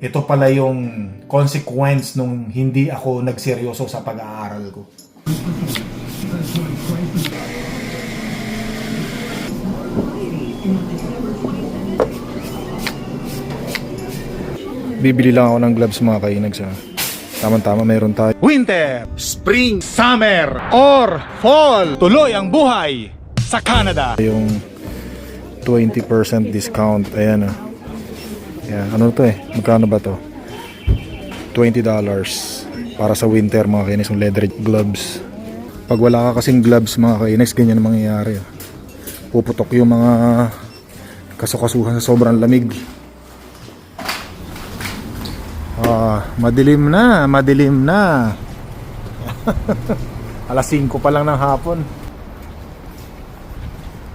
ito pala yung consequence nung hindi ako nagseryoso sa pag-aaral ko. Bibili lang ako ng gloves mga kainags ha. Tama-tama meron tayo Winter, Spring, Summer, or Fall. Tuloy ang buhay sa Canada. yung 20% discount. Ayan ah. Ayan, ano to eh? Magkano ba to? $20 para sa winter mga kainis, yung leather gloves. Pag wala ka kasing gloves mga kainis, ganyan ang mangyayari ah. Puputok yung mga kasukasuhan sa sobrang lamig. Madilim na, madilim na. Alas 5 pa lang ng hapon.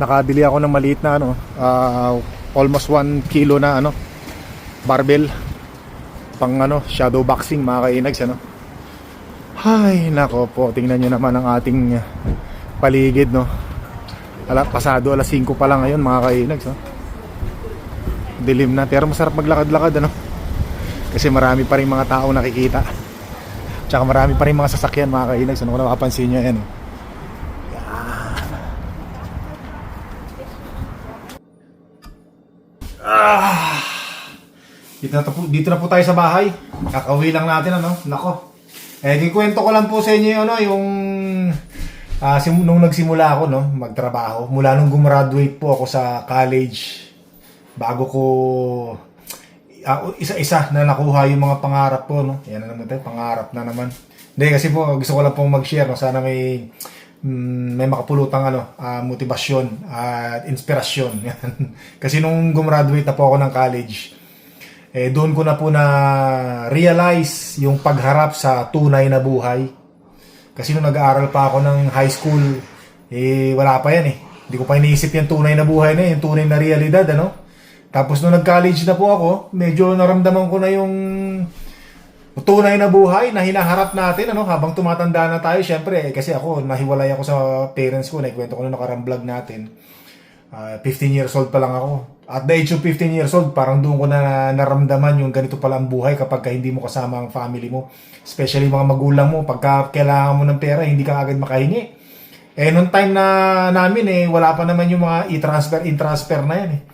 Nakabili ako ng maliit na almost 1 kilo na barbell pang shadow boxing mga kainags Ay nako po, tingnan nyo naman ang ating paligid pasado alas 5 pa lang ngayon mga kainags Dilim na, pero masarap maglakad-lakad kasi marami pa rin mga tao nakikita. Tsaka marami pa rin mga sasakyan mga kainags. Kung napapansin nyo yan. Dito na po tayo sa bahay. Kakauwi lang natin Nako. Kikwento ko lang po sa inyo yung nung nagsimula ako magtrabaho. Mula nung gumraduate po ako sa college. Bago ko isa-isa na nakuha yung mga pangarap ko Yan na naman tayo, pangarap na naman. Hindi kasi po gusto ko lang pong mag-share sana may makapulutang motibasyon at inspirasyon. Kasi nung gumraduate na po ako ng college, doon ko na po na realize yung pagharap sa tunay na buhay. Kasi nung nag-aaral pa ako ng high school, wala pa yan Hindi ko pa iniisip yung tunay na buhay yung tunay na realidad Tapos nung nag-college na po ako, medyo naramdaman ko na yung tunay na buhay na hinaharap natin habang tumatanda na tayo. Syempre, kasi ako, nahiwalay ako sa parents ko. Naikwento ko na nakarang vlog natin. 15 years old pa lang ako. At the age of 15 years old, parang doon ko na naramdaman yung ganito pala ang buhay kapag hindi mo kasama ang family mo. Especially mga magulang mo, pagka kailangan mo ng pera, hindi ka agad makahingi. Nung time na namin, wala pa naman yung mga in-transfer na yan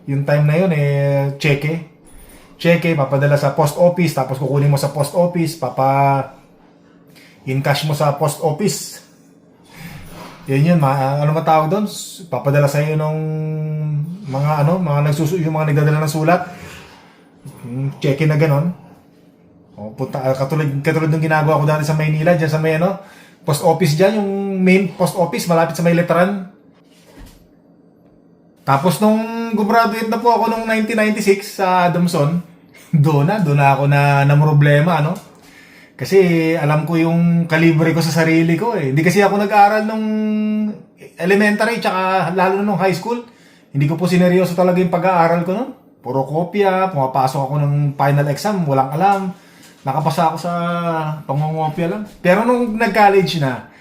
Yung time na yun, cheque, papadala sa post office, tapos kukunin mo sa post office, in-cash mo sa post office. Yun, ano matawag doon? Papadala sa iyo ng mga yung mga nagdadala ng sulat. Cheque na ganon. Katulad ng ginagawa ko dati sa Maynila, diyan sa may post office diyan, yung main post office malapit sa may Letran. Tapos nung gumraduate na po ako nung 1996 sa Adamson, doon na ako na problema Kasi alam ko yung kalibre ko sa sarili ko Hindi kasi ako nag-aaral nung elementary tsaka lalo nung high school. Hindi ko po sineryoso talaga yung pag-aaral ko nun. Puro kopya, pumapasok ako ng final exam, walang alam. Nakapasa ako sa pangongopya lang. Pero nung nag-college na,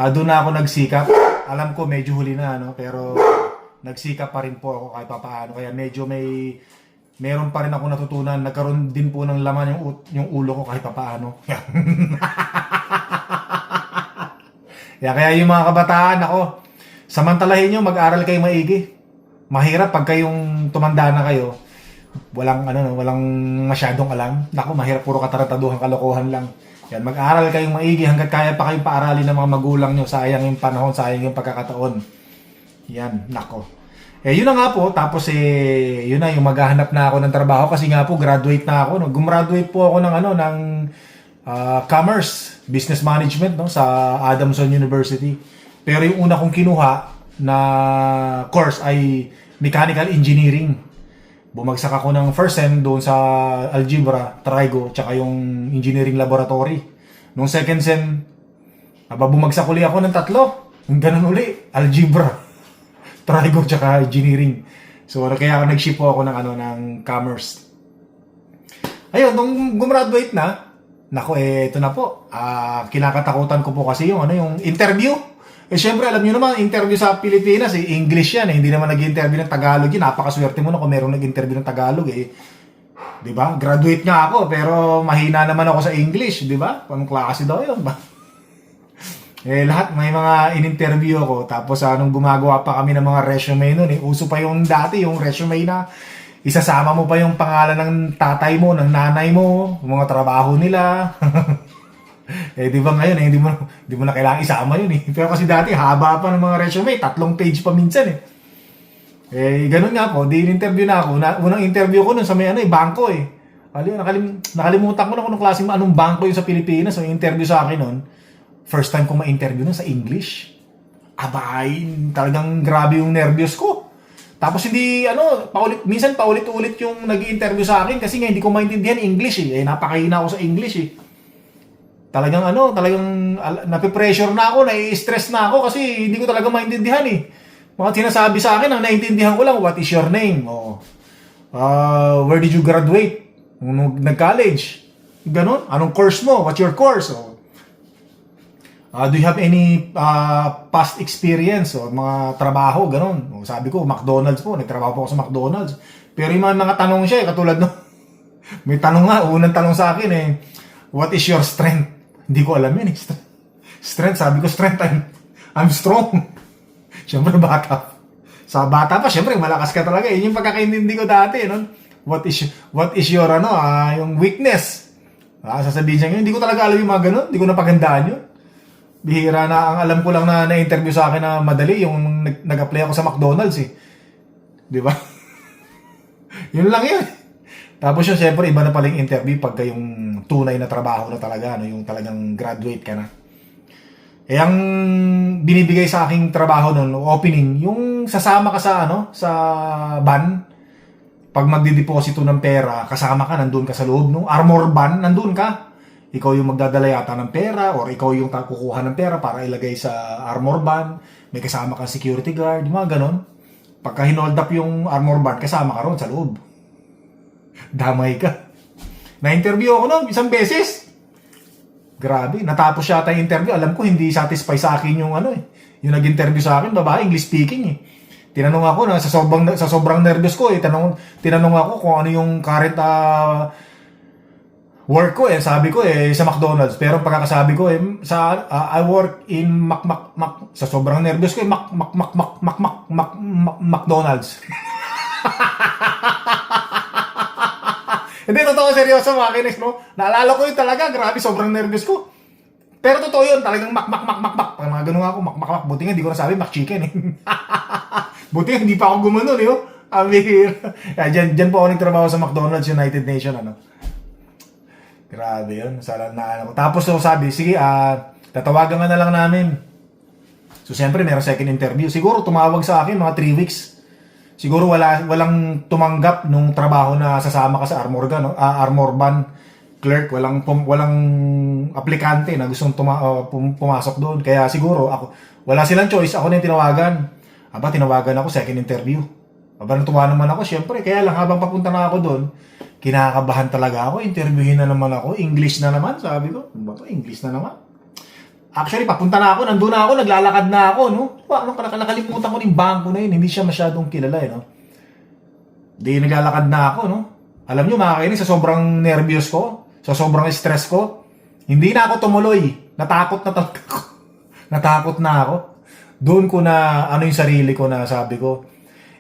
doon na ako nagsikap. Alam ko medyo huli na pero nagsikap pa rin po ako kahit papaano. Kaya medyo meron pa rin ako natutunan. Nagkaroon din po ng laman yung ulo ko kahit papaano. Kaya yung mga kabataan samantalahin nyo, mag-aral kayo maigi. Mahirap pag kayong tumanda na kayo. Walang masyadong alam. Mahirap, puro katarataduhan, kalokohan lang. Yan, mag-aral kayong maigi hanggat kaya pa kayong paaralin ng mga magulang nyo. Sayang yung panahon, sayang yung pagkakataon. Yan, yun na nga po. Tapos yun na, yung maghahanap na ako ng trabaho kasi nga po, graduate na ako. Gumraduate po ako ng Commerce, Business Management sa Adamson University. Pero yung una kong kinuha na course ay Mechanical Engineering. Bumagsak ako ng first sem doon sa Algebra, Trigo, tsaka yung Engineering Laboratory. Nung second sem, bumagsak uli ako ng 3. Ganun uli, Algebra, Trigo, tsaka Engineering. So kaya nag-ship po ako ng Commerce. Ayun, nung gumraduate na, ito na po. Kinakatakutan ko po kasi yung interview. Syempre, alam niyo naman, interview sa Pilipinas, English yan. Hindi naman nag-interview ng Tagalog. Napakaswerte mo na kung merong nag-interview ng Tagalog. 'Di ba? Graduate nga ako pero mahina naman ako sa English, 'di ba? Anong klase daw 'yun ba? Lahat may mga in-interview ako tapos anong gumagawa pa kami ng mga resume noon uso pa yung dati yung resume na isasama mo pa yung pangalan ng tatay mo, ng nanay mo, yung mga trabaho nila. Di ba ngayon hindi mo na kailangan isama yun Pero kasi dati haba pa ng mga resume, 3 page pa minsan ganun nga po, di in-interview na ako. Unang interview ko nun sa may bangko nakalimutan ko na kung anong bangko yun sa Pilipinas. So, interview sa akin nun, first time ko ma-interview nun sa English. Abay, talagang grabe yung nervyos ko. Tapos hindi, minsan paulit-ulit yung nag-i-interview sa akin kasi nga hindi ko maintindihan English napakahina ako sa English Talagang napipressure na ako, nai-stress na ako kasi hindi ko talaga maintindihan Mga sinasabi sa akin, ang naiintindihan ko lang, what is your name? Where did you graduate? Nag-college? Ganon? Anong course mo? What's your course? Do you have any past experience? Mga trabaho, ganon. Sabi ko, McDonald's po. Nagtrabaho po ako sa McDonald's. Pero yung mga tanong siya, katulad may tanong nga, unang tanong sa akin what is your strength? Hindi ko alam yun Strength, sabi ko, strength, I'm strong. Siyempre, bata. Sa bata pa, siyempre, malakas ka talaga. Yun yung pagkakaintindi ko dati. What is your, yung weakness? Sasabihin siya, hindi ko talaga alam yung mga ganun. Hindi ko napagandaan yun. Bihira na, ang alam ko lang na na-interview sa akin na madali, yung nag-apply ako sa McDonald's Di ba? Yun lang yun. Tapos yun, siyempre, iba na palang interview pagka yung tunay na trabaho na talaga, yung talagang graduate ka na. Ang binibigay sa aking trabaho noon, opening, yung sasama ka sa van, pag magdideposito ng pera, kasama ka, nandun ka sa loob, armor van, nandun ka. Ikaw yung magdadala yata ng pera, or ikaw yung kukuha ng pera para ilagay sa armor van, may kasama kang security guard, yung mga ganon. Pagka hinold up yung armor van, kasama ka ron sa loob. Damay ka. Na-interview ako noon, isang beses. Grabe, natapos yata yung interview. Alam ko, hindi satisfy sa akin yung yung nag-interview sa akin, babae, English speaking Tinanong ako na sa sobrang nervous ko tinanong ako kung ano yung current work ko sabi ko sa McDonald's. Pero pagkakasabi ko I work in sa sobrang nervous ko McDonald's. Hindi, totoo, seryoso mga kinis, Naalala ko yun talaga, grabe, sobrang nervous ko. Pero totoo yun, talagang mak. Pag mga ganun ako, mak. Buti nga, hindi ko nasabi, McChicken Buti nga, hindi pa ako gumanon, Diyan po ako nagtrabaho sa McDonald's United Nation, Grabe yun, Tapos sabi, sige, tatawagan nga na lang namin. So, siyempre, meron second interview. Siguro, tumawag sa akin, mga 3 weeks. Siguro walang tumanggap nung trabaho na sasama ka sa armor van clerk, walang aplikante na gustong pumasok doon. Kaya siguro wala silang choice, ako na yung tinawagan. Tinawagan ako, second interview. Natuwa naman ako, syempre. Kaya lang habang papunta na ako doon, kinakabahan talaga ako, interviewin na naman ako, English na naman, sabi ko. Ano ba to? English na naman. Actually, papunta na ako, nandun na ako, naglalakad na ako, nakalimutan ko yung bangko na yun, hindi siya masyadong kilala, Di naglalakad na ako, Alam nyo, mga kainis, sa sobrang nervyos ko, sa sobrang stress ko, hindi na ako tumuloy. Natakot na talaga ako. Natakot na ako. Doon ko na, yung sarili ko na sabi ko,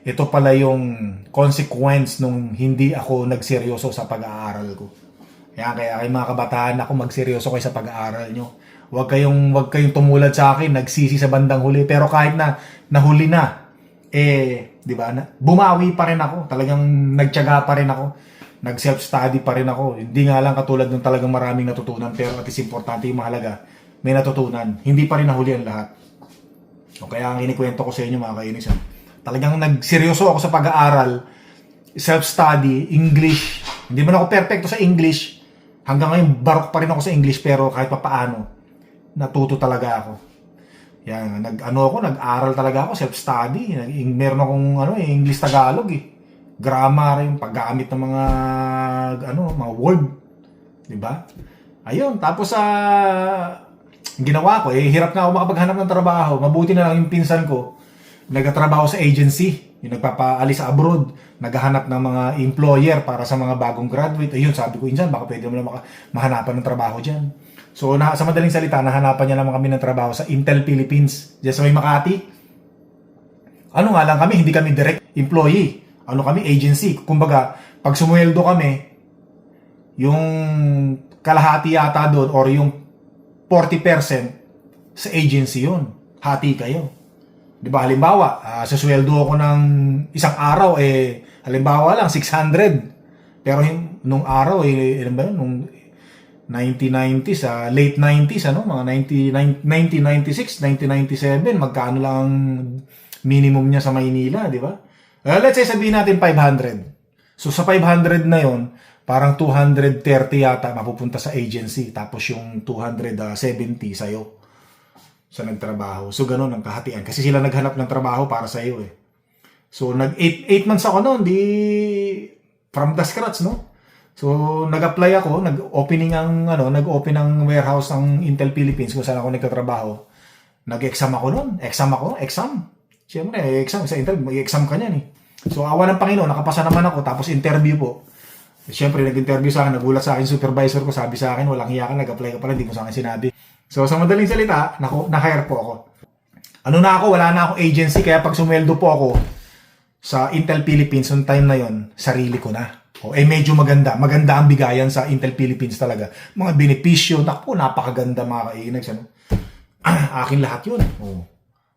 ito pala yung consequence nung hindi ako nagseryoso sa pag-aaral ko. Kaya mga kabataan, ako magseryoso kayo sa pag-aaral nyo. Huwag kayong tumulad sa akin, nagsisi sa bandang huli. Pero kahit na nahuli na, di ba, bumawi pa rin ako. Talagang nagtiyaga pa rin ako. Nag-self-study pa rin ako. Hindi nga lang katulad ng talagang maraming natutunan. Pero at least importante yung mahalaga, may natutunan. Hindi pa rin nahuli ang lahat. O kaya ang inikwento ko sa inyo, mga kainis, talagang nagseryoso ako sa pag-aaral, self-study, English. Hindi man ako perfecto sa English. Hanggang ngayon, barok pa rin ako sa English, pero kahit papaano, natuto talaga ako. Yan, nag-aral talaga ako, self-study. Meron akong English-Tagalog Grammar, yung paggamit ng mga mga word. 'Di ba? Ayun, tapos ginawa ko, hirap na ako makapaghanap ng trabaho. Mabuti na lang yung pinsan ko. nagtatrabaho sa agency, yung nagpapaalis sa abroad, naghahanap ng mga employer para sa mga bagong graduate. Ayun, sabi ko, insan, baka pwede mo na mahanapan ng trabaho dyan. So, sa madaling salita, nahanapan niya naman kami ng trabaho sa Intel Philippines, dyan sa may Makati. Ano nga lang kami, hindi kami direct employee. Ano kami, agency. Kumbaga, pag sumweldo kami, yung kalahati yata doon or yung 40% sa agency yun. Hati kayo. Di ba, halimbawa, susweldo ako ng isang araw, halimbawa lang, 600. Pero nung araw, ilan ba yun? Nung 1990s, late 90s, ano? Mga 1996, 1997, magkano lang minimum niya sa Maynila, di ba? Let's say, sabihin natin 500. So, sa 500 na yon parang 230 yata mapupunta sa agency. Tapos yung 270 sa'yo sa nagtrabaho. So, ganun ang kahatian. Kasi sila naghanap ng trabaho para sa'yo eh. So, 8 months ako noon, from the scratch, no? So, nag-apply ako, nag-open ang warehouse ng Intel Philippines kung saan ako nagtatrabaho. Nag-exam ako noon. Exam. Siyempre, exam. Sa Intel, may exam ka niyan eh. So, awa ng Panginoon, nakapasa naman ako. Tapos interview po. Siyempre, nag-interview sa akin, nagulat sa akin supervisor ko, sabi sa akin, walang hiya ka, nag-apply ka pala, hindi mo sa akin sinabi. So, sa madaling salita, na-hire po ako. Wala na ako agency, kaya pag sumweldo po ako sa Intel Philippines, noong time na yon, sarili ko na. Medyo maganda ang bigayan sa Intel Philippines talaga. Mga benepisyo, napakaganda mga kainags, ano? Akin lahat yun.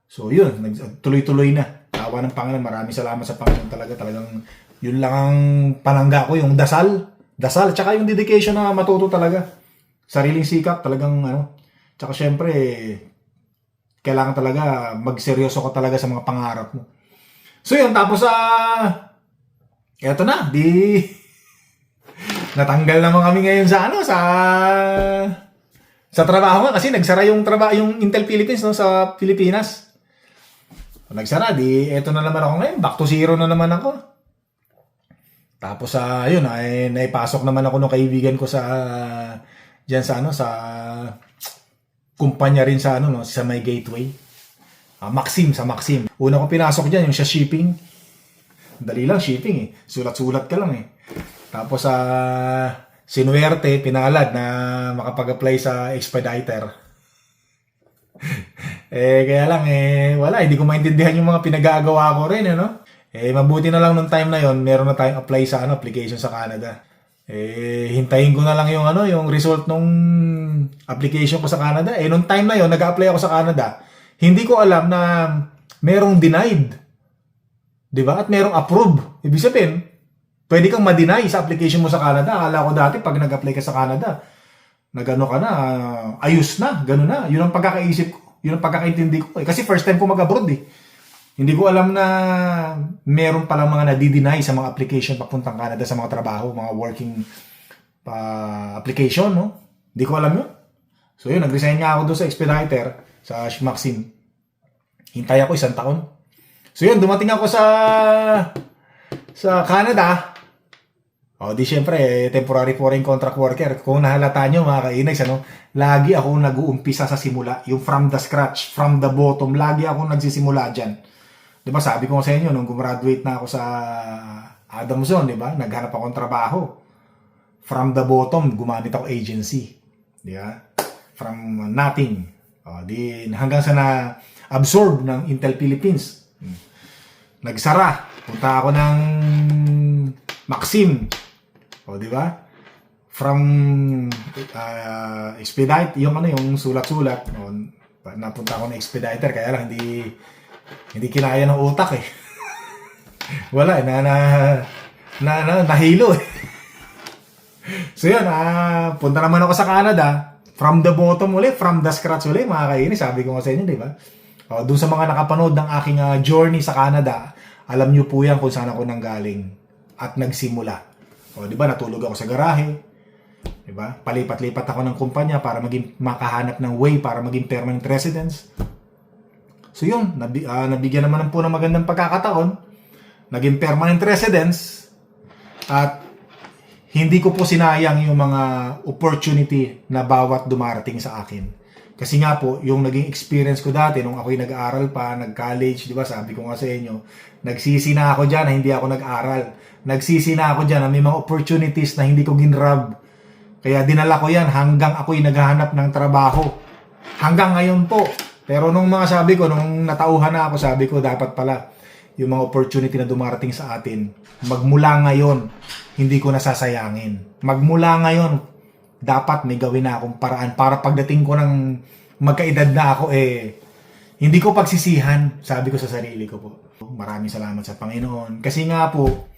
So, yun, tuloy-tuloy na. Tawa ng Panginoon, maraming salamat sa Panginoon talagang yun lang ang panangga ko, yung dasal, tsaka yung dedication na matuto talaga. Sariling sikap, talagang tsaka syempre, kailangan talaga magseryoso ko talaga sa mga pangarap mo. So yun, tapos eto na, natanggal naman kami ngayon sa trabaho nga kasi nagsara yung Intel Philippines sa Pilipinas. Nagsara, eto na naman ako ngayon, back to zero na naman ako. Tapos yun, naipasok naman ako ng kaibigan ko sa kumpanya rin sa may Gateway. Maxim. Una ko pinasok diyan yung sa shipping. Dali lang shipping eh. Sulat-sulat ka lang eh. Tapos sinuwerte, pinalad na makapag-apply sa expediter. Kaya lang wala, hindi ko maintindihan yung mga pinag-aagawa ko rin, mabuti na lang nung time na yon, meron na tayong apply sa application sa Canada. Hintayin ko na lang yung result nung application ko sa Canada. Nung time na yon, nag-apply ako sa Canada. Hindi ko alam na merong denied. 'Di ba? At merong approve. Ibig sabihin, pwede kang ma-deny sa application mo sa Canada. Akala ko dati pag nag-apply ka sa Canada, nagano ka na, ayos na, gano'n na. Yun ang pagkakaisip ko. Yun ang pagkakaintindi ko. Kasi first time ko mag-abroad eh. Hindi ko alam na meron palang mga nadi-deny sa mga application papuntang Canada sa mga trabaho, mga working application, no? Hindi ko alam yun. So yun, nag-resign nga ako doon sa expediter, sa Maxim. Hintay ako 1 taon. So yun, dumating ako sa Canada. Di syempre, temporary foreign contract worker. Kung nahalata nyo mga kainags, lagi ako nag-uumpisa sa simula. Yung from the scratch, from the bottom, lagi ako nagsisimula dyan. Diba, sabi ko sa inyo, nung gumraduate na ako sa Adamson, diba, naghanap akong trabaho. From the bottom, gumamit ako agency. Diba? From nothing. Hanggang sa na-absorb ng Intel Philippines. Nagsara. Punta ako ng Maxim. Diba? From expedite, yung sulat-sulat. Napunta ako ng expediter, kaya lang hindi kinaya ng utak eh. Wala nahilo eh. So yun, punta naman ako sa Canada, from the bottom ulit, from the scratch ulit, mga kainis, sabi ko nga sa inyo, di ba? Doon sa mga nakapanood ng aking journey sa Canada, alam nyo po yan kung saan ako nanggaling at nagsimula. Di ba, natulog ako sa garahe, di ba? Palipat-lipat ako ng kumpanya para makahanap ng way para maging permanent residence. So yun, nabigyan naman po ng magandang pagkakataon, naging permanent residence, at hindi ko po sinayang yung mga opportunity na bawat dumarating sa akin. Kasi nga po, yung naging experience ko dati nung ako'y nag-aaral pa, nag-college, di ba, sabi ko nga sa inyo, nagsisi na ako dyan na hindi ako nag-aral. Nagsisi na ako dyan na may mga opportunities na hindi ko ginrab. Kaya dinala ko yan hanggang ako'y naghahanap ng trabaho. Hanggang ngayon po. Pero nung mga sabi ko, nung natauhan na ako, sabi ko dapat pala yung mga opportunity na dumarating sa atin, magmula ngayon, hindi ko nasasayangin. Magmula ngayon, dapat may gawin na akong paraan para pagdating ko ng magkaedad na ako, hindi ko pagsisihan, sabi ko sa sarili ko po. Maraming salamat sa Panginoon. Kasi nga po,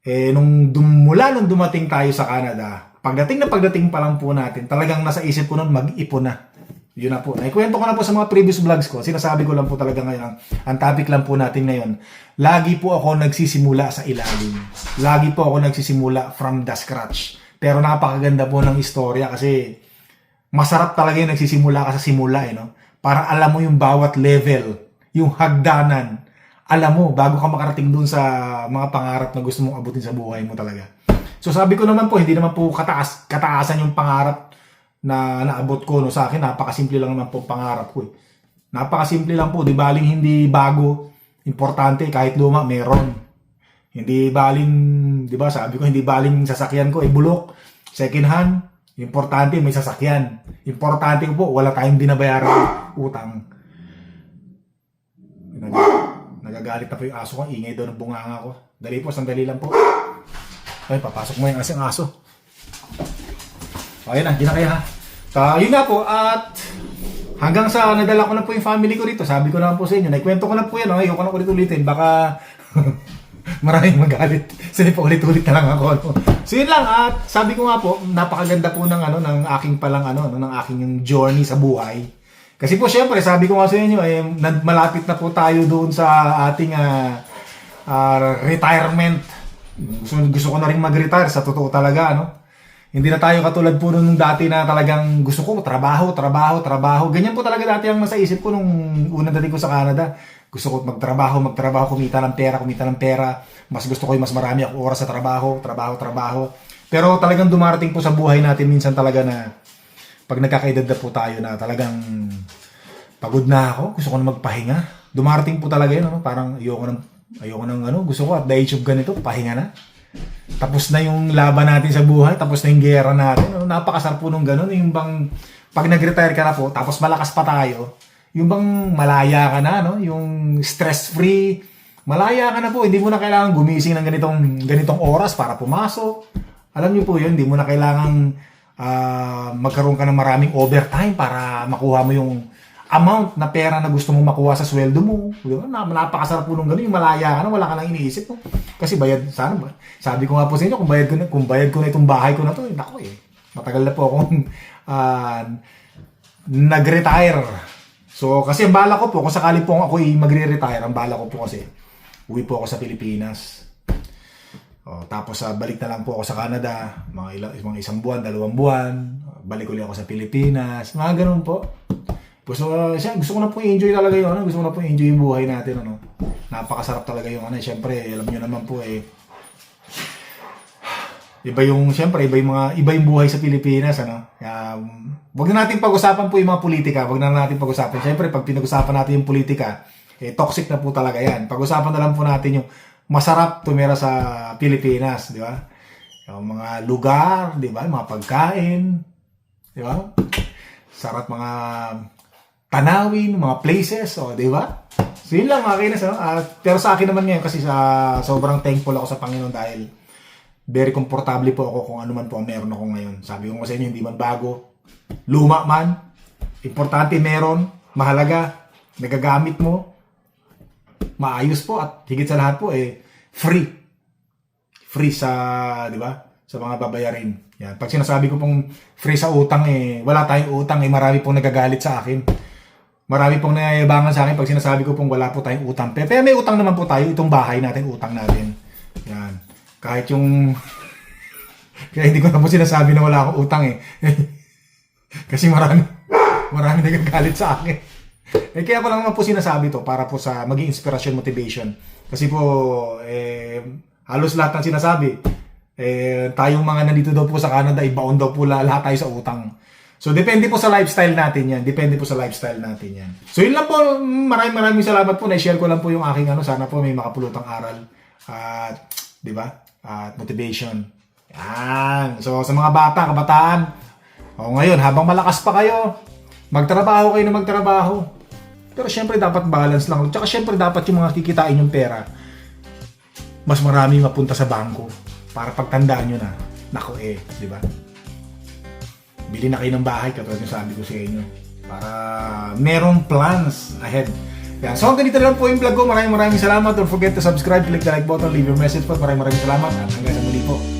mula nung dumating tayo sa Canada, pagdating pa lang po natin, talagang nasa isip ko nun mag-ipon na. Yun na po. Naikwento ko na po sa mga previous vlogs ko. Sinasabi ko lang po talaga ngayon, ang topic lang po natin ngayon, lagi po ako nagsisimula sa ilalim. Lagi po ako nagsisimula from the scratch. Pero napakaganda po ng istorya kasi masarap talaga yung nagsisimula ka sa simula, no? Para alam mo yung bawat level, yung hagdanan. Alam mo, bago ka makarating dun sa mga pangarap na gusto mong abutin sa buhay mo talaga. So sabi ko naman po, hindi naman po kataasan yung pangarap na naabot ko, no? Sa akin, napakasimple lang naman po pangarap ko. Napakasimple lang po, di baling hindi bago, importante, kahit luma, meron. Hindi baling, di ba, sabi ko, hindi baling sasakyan ko, bulok, second hand, importante, may sasakyan. Importante ko po, wala tayong binabayaran utang. Nagagalit na po yung aso ko, ingay daw ng bunganga ko. Dali po, sandali lang po. Ay, papasok mo yung aso. Ayun na, hindi na kaya ha. Yun na po, at hanggang sa nadala ko na po yung family ko dito, sabi ko naman po sa inyo, naikwento ko na po yan, ayoko na ulit-ulitin, baka maraming magalit. Sige po, ulit-ulit na lang ako. No? So yun lang, at sabi ko nga po, napakaganda po ng aking ng aking yung journey sa buhay. Kasi po syempre, sabi ko nga sa inyo, malapit na po tayo doon sa ating retirement. Gusto ko na rin mag-retire, sa totoo talaga, no? Hindi na tayo katulad po nung dati na talagang gusto ko trabaho. Ganyan po talaga dati ang nasa isip ko nung unang dating ko sa Canada. Gusto ko magtrabaho, kumita ng pera. Mas gusto ko yung mas marami ako oras sa trabaho. Pero talagang dumarating po sa buhay natin minsan talaga na pag nagkakaedad na po tayo na talagang pagod na ako, gusto ko na magpahinga. Dumarating po talaga yun, parang ayoko ng gusto ko at the age of ganito, pahinga na. Tapos na yung laban natin sa buhay, tapos na yung gera natin. Napakasarap po nung gano'n. Yung bang, pag nag-retire ka na po, tapos malakas pa tayo, yung bang malaya ka na, no? Yung stress-free, malaya ka na po. Hindi mo na kailangan gumising ng ganitong oras para pumasok. Alam niyo po yun, hindi mo na kailangan magkaroon ka ng maraming overtime para makuha mo yung amount na pera na gusto mong makuha sa sweldo mo. Napakasarap po nung gano'n. Yung malaya ka na, wala ka nang iniisip. No? Kasi bayad, sana ba? Sabi ko nga po sa inyo, kung bayad ko na itong bahay ko na to, nako matagal na po akong nag-retire. So, kasi ang bala ko po, kung sakali po ako magre-retire, ang bala ko po kasi, uwi po ako sa Pilipinas. Tapos balik na lang po ako sa Canada, mga isang buwan, 2 buwan, balik ulit ako sa Pilipinas, mga ganun po. Gusto ko na po i-enjoy talaga yung gusto ko na po i-enjoy yung buhay natin, Napakasarap talaga yung syempre, alam niyo naman po iba yung buhay sa Pilipinas, Kaya, wag na natin pag-usapan po yung mga politika, wag na natin pag-usapan. Syempre, pag pinag-usapan natin yung politika, toxic na po talaga yan. Pag-usapan na lang po natin yung masarap tumira sa Pilipinas, di ba? Yung mga lugar, di ba? Mga pagkain, di ba? Sarap mga tanawin, mga places, di ba? So yun lang mga kainis, pero sa akin naman ngayon kasi sobrang thankful ako sa Panginoon dahil very komportable po ako kung ano man po ang meron ako ngayon. Sabi ko kasi inyo, hindi man bago, luma man, importante meron, mahalaga, nagagamit mo, maayos po at higit sa lahat po free. Free sa, di ba? Sa mga babayarin. Yan. Pag sinasabi ko pong free sa utang, wala tayong utang, marami pong nagagalit sa akin. Marami pong nayayabangan sa akin pag sinasabi ko pong wala po tayong utang. Pero may utang naman po tayo, itong bahay natin, utang natin. Yan. Kahit yung... Kaya hindi ko na po sinasabi na wala akong utang Kasi marami nagagalit sa akin. Kaya ko lang naman po sinasabi to para po sa maging inspiration, motivation. Kasi po, halos lahat ng sinasabi, tayong mga nandito daw po sa Canada, ibaon daw po lahat tayo sa utang. So, depende po sa lifestyle natin yan. Depende po sa lifestyle natin yan. So, yun lang po. Maraming salamat po. Na-share ko lang po yung aking Sana po may makapulutang aral. At, di ba? At motivation. Yan. So, sa mga bata, kabataan, ngayon, habang malakas pa kayo, magtrabaho kayo na magtrabaho. Pero syempre, dapat balance lang. Tsaka syempre, dapat yung mga kikitain yung pera, mas marami mapunta sa bangko. Para pagtandaan nyo na, nako di ba? Bili na kayo ng bahay, katulad yung sabi ko sa inyo. Para merong plans ahead. Yan. So, ganito lang po yung vlog ko. Maraming salamat. Don't forget to subscribe, click the like button, leave your message po. Maraming salamat. At hanggang sa muli po.